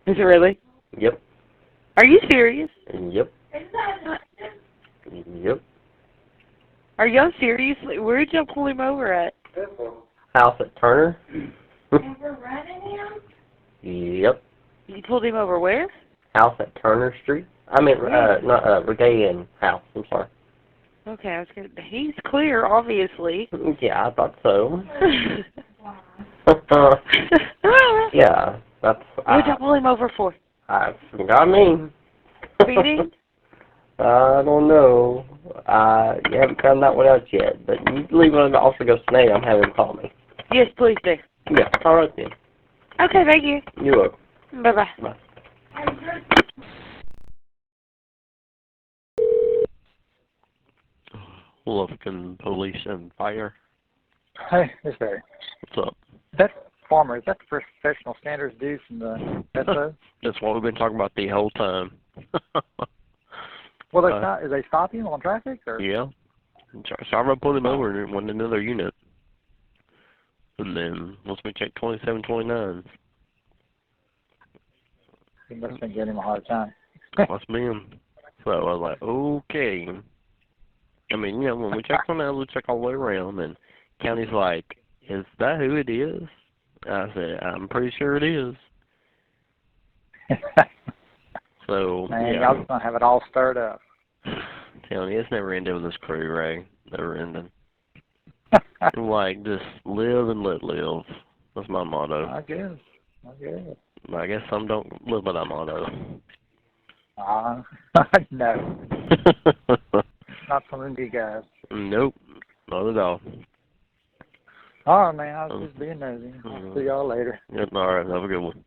Is it really? Yep. Are you serious? Yep. Yep. Are y'all serious? Where'd y'all pull him over at? House at Turner? Ever running him? Yep. You pulled him over where? House at Turner Street? I mean, not Retaliation House, I'm sorry. Okay, I was gonna. He's clear, obviously. Yeah, I thought so. Yeah, that's... What'd y'all pull him over for? I forgot me. Speeding? I don't know. You haven't found that one out yet, but you leave it on the officer goes today, I'm having him call me. Yes, please do. Yeah, alright then. Okay, thank you. You're welcome. Bye-bye. Bye. Lufkin Police and Fire. Hey, it's Barry. What's up? That Farmer, is that the professional standards due from the SO? That's what we've been talking about the whole time. Well, is they stopping on traffic? Or? Yeah. Sarva pulled him over and went to another unit. And then, once we checked 2729. He must have been giving him a hard time. Must be him. So I was like, okay. I mean, when we check one out, we check all the way around, and county's like, is that who it is? I said, I'm pretty sure it is. So, Man, yeah. y'all just gonna have it all stirred up. Telling you, it's never ended with this crew, Ray. Never ending. Like, just live and let live. That's my motto. I guess. I guess some don't live by that motto. No. Not from you guys. Nope. Not at all. All right, man. I was just being nosy. I'll see y'all later. Yep, all right. Have a good one.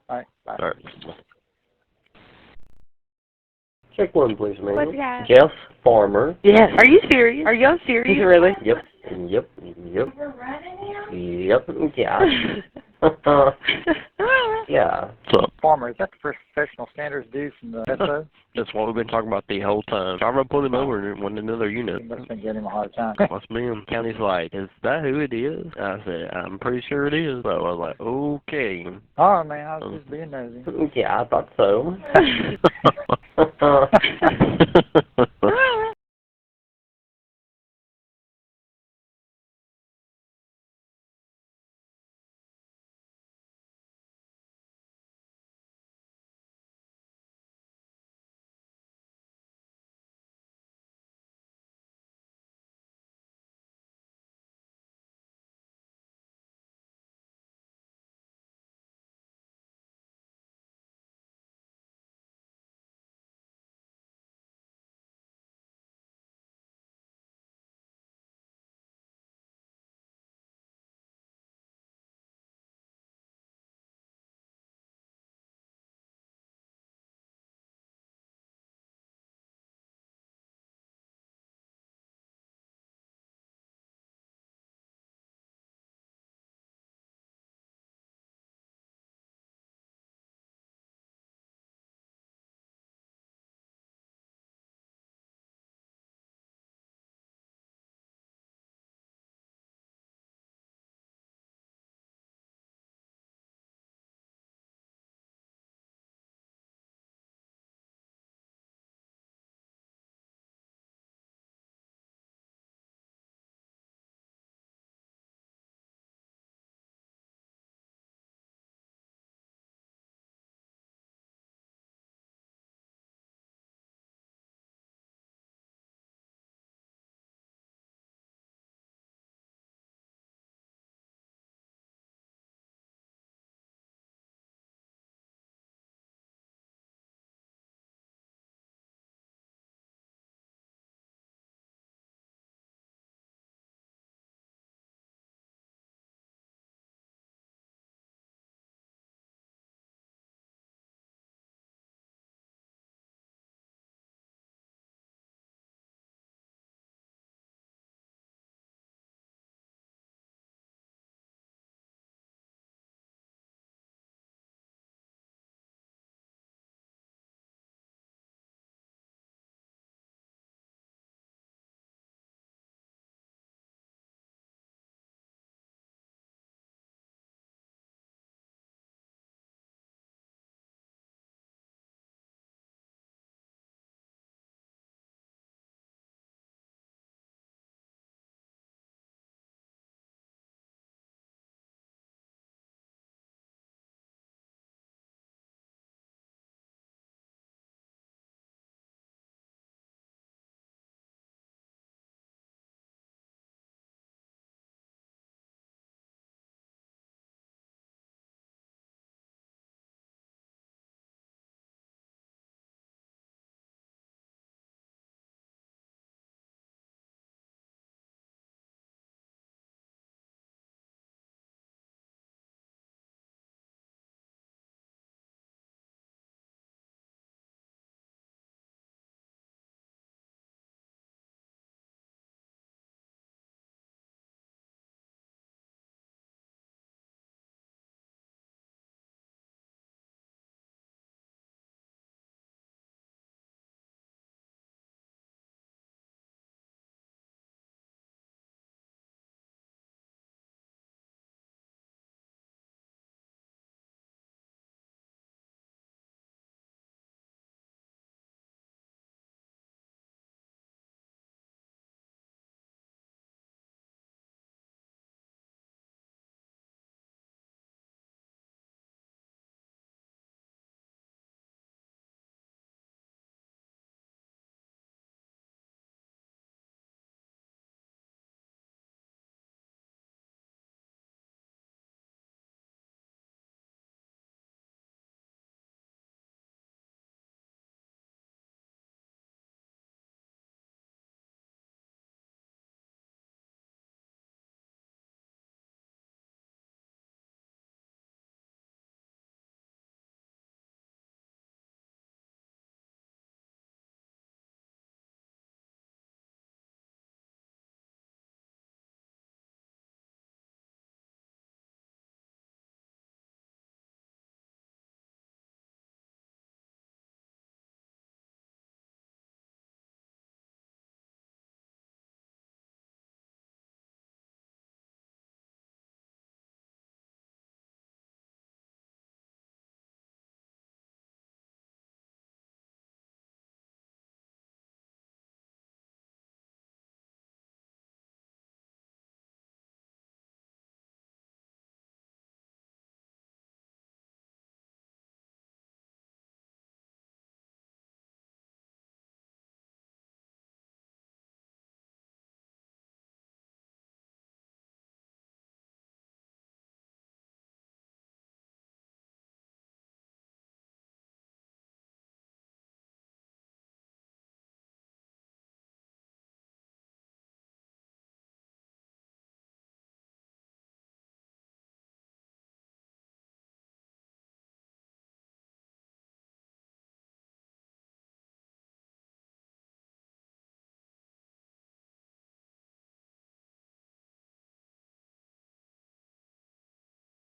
All right. Bye. All right. Check one, please, ma'am. What you got? Jeff Farmer. Yes. Are you serious? Are y'all serious? Is it really? Yep. Yep. Ever running him? Yep. Yeah. Yeah. What's up? Farmer, is that the professional standards due from the SO? That's what we've been talking about the whole time. Sarva pulled him over and went to another unit. He must have been giving him a hard time. Must be him. County's like, is that who it is? I said, I'm pretty sure it is. So I was like, okay. All right, man. I was just being nosy. Yeah, I thought so.